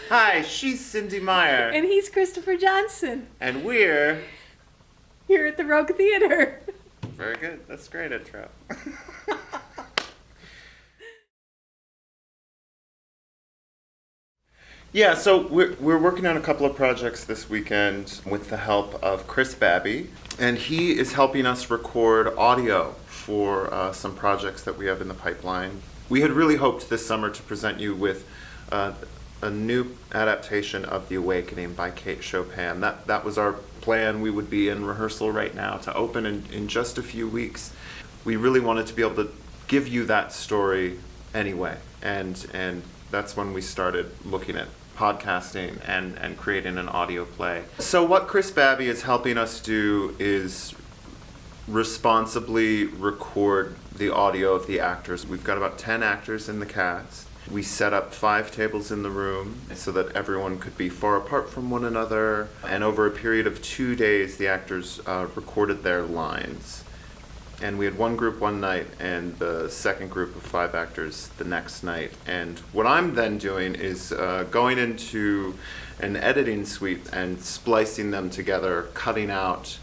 Hi, she's Cynthia Meier. And he's Christopher Johnson. And we're... Here at the Rogue Theater. Very good. That's a great intro. Yeah, so we're working on a couple of projects this weekend with the help of Chris Babbie, and he is helping us record audio for some projects that we have in the pipeline. We had really hoped this summer to present you with a new adaptation of The Awakening by Kate Chopin. That was our plan. We would be in rehearsal right now to open in just a few weeks. We really wanted to be able to give you that story anyway, and that's when we started looking at podcasting and creating an audio play. So what Chris Babbie is helping us do is responsibly record the audio of the actors. We've got about 10 actors in the cast. We set up 5 tables in the room so that everyone could be far apart from one another. And over a period of 2 days, the actors recorded their lines. And we had one group one night and the second group of 5 actors the next night. And what I'm then doing is going into an editing suite and splicing them together, cutting out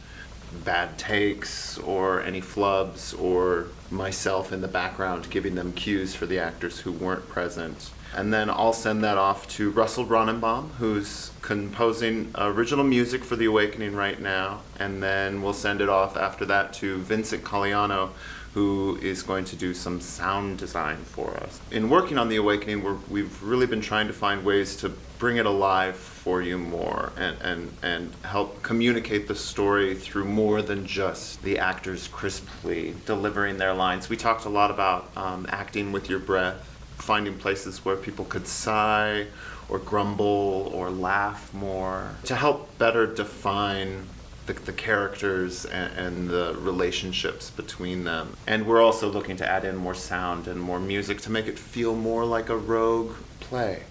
bad takes or any flubs or myself in the background giving them cues for the actors who weren't present. And then I'll send that off to Russell Bronnenbaum, who's composing original music for The Awakening right now. And then we'll send it off after that to Vincent Colliano, who is going to do some sound design for us. In working on The Awakening, we've really been trying to find ways to bring it alive for you more and help communicate the story through more than just the actors crisply delivering their lines. We talked a lot about acting with your breath, finding places where people could sigh or grumble or laugh more to help better define the characters and the relationships between them. And we're also looking to add in more sound and more music to make it feel more like a Rogue play.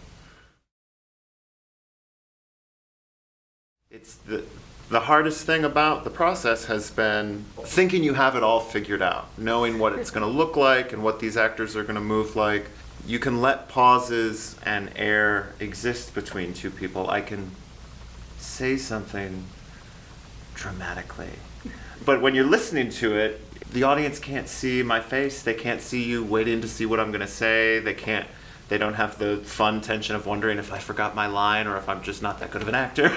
It's the hardest thing about the process has been thinking you have it all figured out, knowing what it's going to look like and what these actors are going to move like. You can let pauses and air exist between two people. I can say something dramatically, but when you're listening to it, the audience can't see my face. They can't see you waiting to see what I'm going to say. They don't have the fun tension of wondering if I forgot my line or if I'm just not that good of an actor.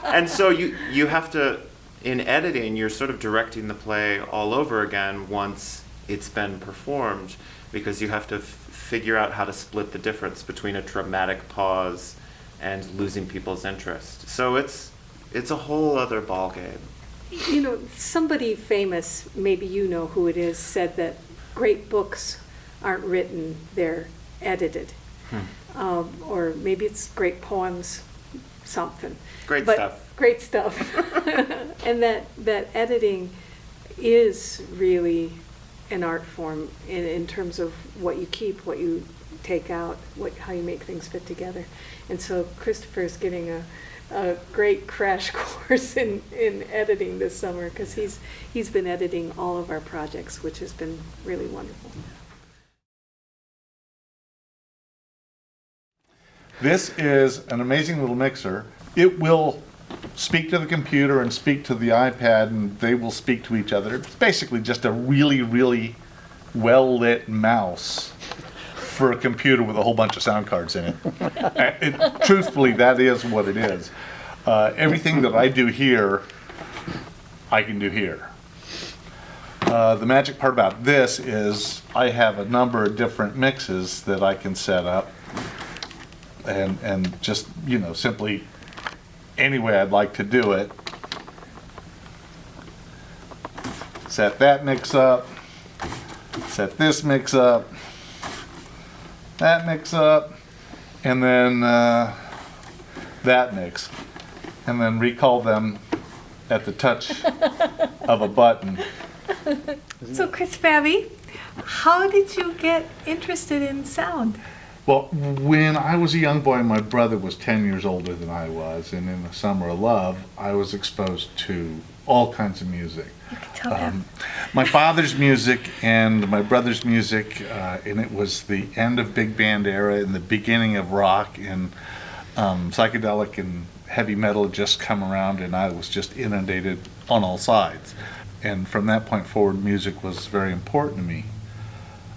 And so you have to, in editing, you're sort of directing the play all over again once it's been performed, because you have to figure out how to split the difference between a dramatic pause and losing people's interest. So it's a whole other ballgame. You know, somebody famous, maybe you know who it is, said that great books aren't written, they're edited. Or maybe it's great poems, something. Great stuff. Great stuff. And that editing is really an art form in terms of what you keep, what you take out, how you make things fit together. And so Christopher is getting a great crash course in editing this summer, because he's been editing all of our projects, which has been really wonderful. This is an amazing little mixer. It will speak to the computer and speak to the iPad, and they will speak to each other. It's basically just a really, really well-lit mouse for a computer with a whole bunch of sound cards in it. Truthfully, that is what it is. Everything that I do here, I can do here. The magic part about this is I have a number of different mixes that I can set up, and just, simply any way I'd like to do it. Set that mix up, set this mix up, that mix up, and then that mix, and then recall them at the touch of a button. So Chris Babbie, how did you get interested in sound? Well, when I was a young boy, my brother was 10 years older than I was, and in the Summer of Love, I was exposed to all kinds of music. You can tell them. My father's music and my brother's music, and it was the end of big band era and the beginning of rock, and psychedelic and heavy metal had just come around, and I was just inundated on all sides. And from that point forward, music was very important to me.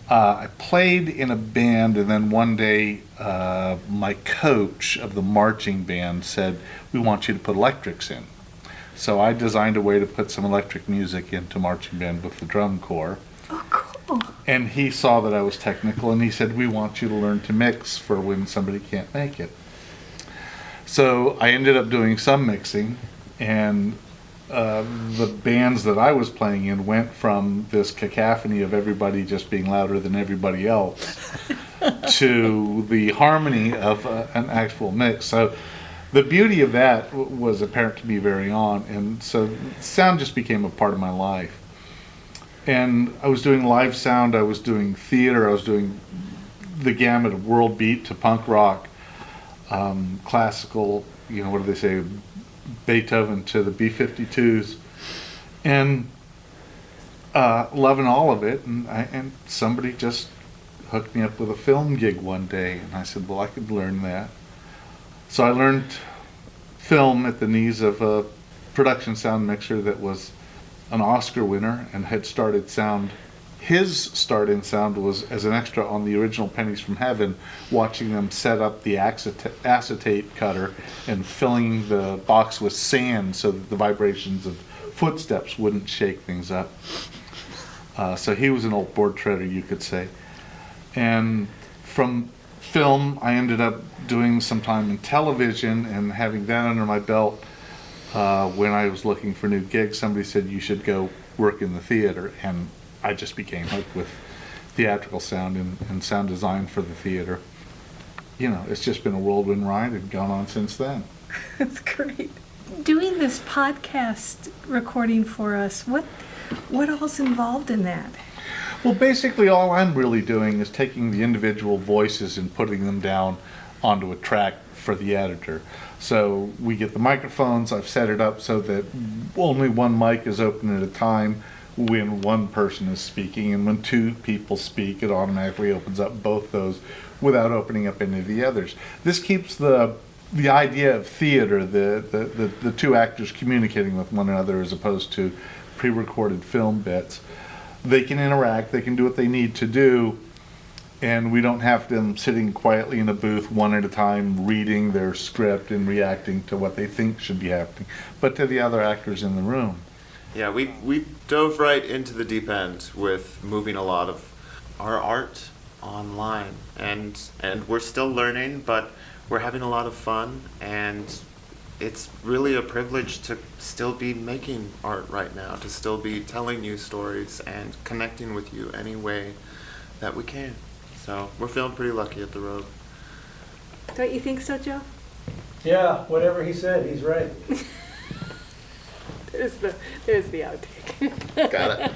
I played in a band, and then one day my coach of the marching band said, "We want you to put electrics in." So I designed a way to put some electric music into marching band with the drum corps. Oh, cool. And he saw that I was technical, and he said, "We want you to learn to mix for when somebody can't make it." So I ended up doing some mixing, and the bands that I was playing in went from this cacophony of everybody just being louder than everybody else to the harmony of an actual mix. So the beauty of that was apparent to me very on, and so sound just became a part of my life. And I was doing live sound, I was doing theater, I was doing the gamut of world beat to punk rock, classical, what do they say, Beethoven to the B-52s, and loving all of it. And somebody just hooked me up with a film gig one day, and I said, well, I could learn that. So I learned film at the knees of a production sound mixer that was an Oscar winner and had started sound. His start in sound was as an extra on the original Pennies from Heaven, watching them set up the acetate cutter and filling the box with sand so that the vibrations of footsteps wouldn't shake things up. So he was an old board treader, you could say. And from film, I ended up doing some time in television, and having that under my belt, when I was looking for new gigs, somebody said, you should go work in the theater. And I just became hooked with theatrical sound and sound design for the theater. It's just been a whirlwind ride and gone on since then. That's great. Doing this podcast recording for us, what all's involved in that? Well, basically all I'm really doing is taking the individual voices and putting them down onto a track for the editor. So we get the microphones, I've set it up so that only one mic is open at a time when one person is speaking, and when two people speak, it automatically opens up both those without opening up any of the others. This keeps the idea of theater, the two actors communicating with one another, as opposed to pre-recorded film bits. They can interact, they can do what they need to do, and we don't have them sitting quietly in a booth one at a time reading their script and reacting to what they think should be happening, but to the other actors in the room. Yeah, we dove right into the deep end with moving a lot of our art online, and we're still learning, but we're having a lot of fun, and it's really a privilege to still be making art right now, to still be telling you stories and connecting with you any way that we can. So we're feeling pretty lucky at the Rogue. Don't you think so, Joe? Yeah, whatever he said, he's right. There's the outtake. Got it.